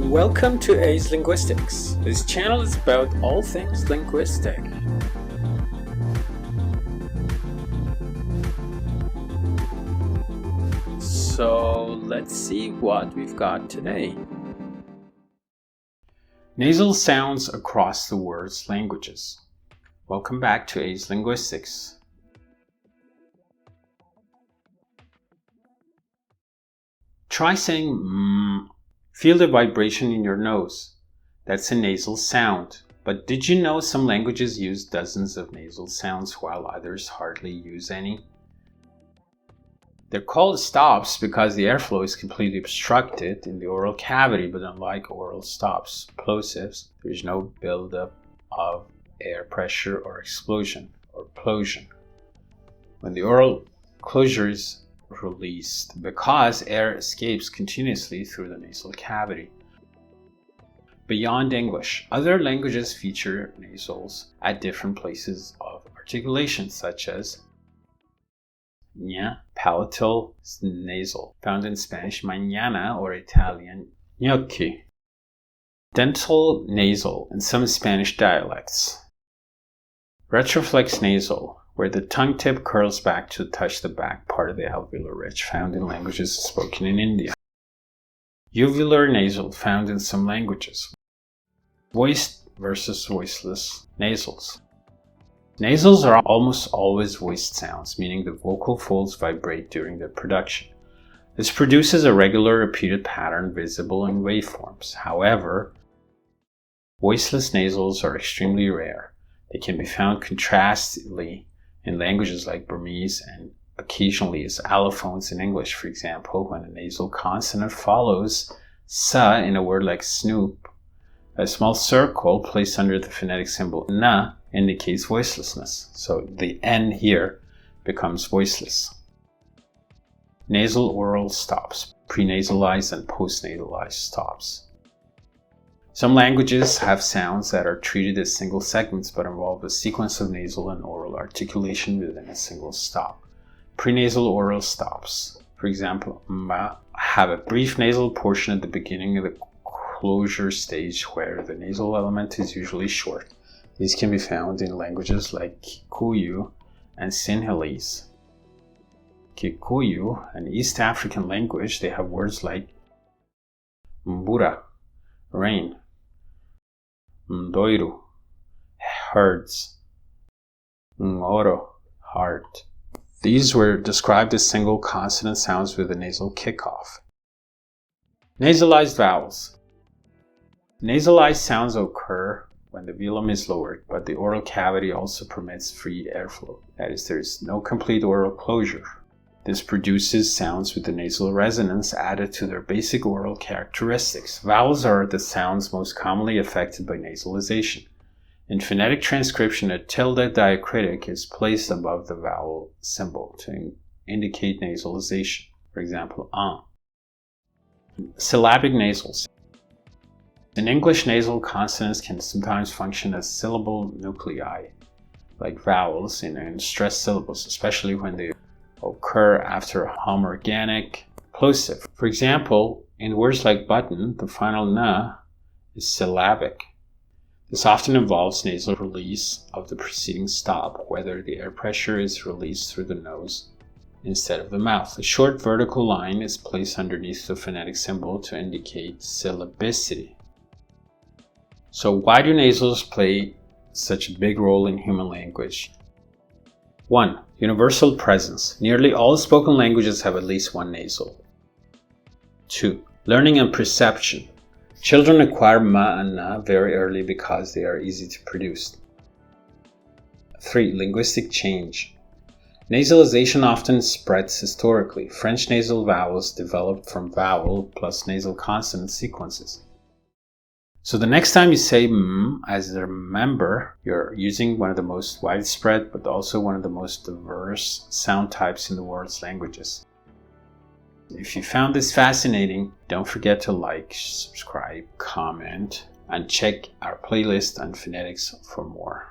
and welcome to A's Linguistics. This channel is about all things linguistic. So let's see what we've got today. Nasal sounds across the world's languages. Welcome back to A's Linguistics. Try saying Feel the vibration in your nose. That's a nasal sound. But did you know some languages use dozens of nasal sounds while others hardly use any? They're called stops because the airflow is completely obstructed in the oral cavity, but unlike oral stops, plosives, there is no buildup of air pressure or explosion or plosion. When the oral closure is released because air escapes continuously through the nasal cavity. Beyond English, other languages feature nasals at different places of articulation, such as palatal nasal, found in Spanish mañana or Italian gnocchi. Dental nasal in some Spanish dialects. Retroflex nasal, where the tongue tip curls back to touch the back part of the alveolar ridge, found in languages spoken in India. Uvular nasal, found in some languages. Voiced versus voiceless nasals. Nasals are almost always voiced sounds, meaning the vocal folds vibrate during their production. This produces a regular repeated pattern visible in waveforms. However, voiceless nasals are extremely rare. They can be found contrastingly in languages like Burmese and occasionally as allophones in English. For example, when a nasal consonant follows sa in a word like snoop, a small circle placed under the phonetic symbol na indicates voicelessness. So the N here becomes voiceless. Nasal oral stops, prenasalized and postnasalized stops. Some languages have sounds that are treated as single segments but involve a sequence of nasal and oral articulation within a single stop. Prenasal oral stops, for example, ma, have a brief nasal portion at the beginning of the closure stage where the nasal element is usually short. These can be found in languages like Kikuyu and Sinhalese. Kikuyu, an East African language, they have words like mbura, rain, Ndoiru, herds, Ngoro, heart. These were described as single consonant sounds with a nasal kickoff. Nasalized vowels. Nasalized sounds occur when the velum is lowered, but the oral cavity also permits free airflow. That is, there is no complete oral closure. This produces sounds with the nasal resonance added to their basic oral characteristics. Vowels are the sounds most commonly affected by nasalization. In phonetic transcription, a tilde diacritic is placed above the vowel symbol to indicate nasalization. For example, Syllabic nasals. In English, nasal consonants can sometimes function as syllable nuclei, like vowels in stressed syllables, especially when they occur after a homorganic plosive. For example, in words like button, the final na is syllabic. This often involves nasal release of the preceding stop, whether the air pressure is released through the nose instead of the mouth. A short vertical line is placed underneath the phonetic symbol to indicate syllabicity. So why do nasals play such a big role in human language? 1. Universal presence. Nearly all spoken languages have at least one nasal. 2. Learning and perception. Children acquire ma and na very early because they are easy to produce. 3. Linguistic change. Nasalization often spreads historically. French nasal vowels developed from vowel plus nasal consonant sequences. So the next time you say as a member, you're using one of the most widespread but also one of the most diverse sound types in the world's languages. If you found this fascinating, don't forget to like, subscribe, comment, and check our playlist on phonetics for more.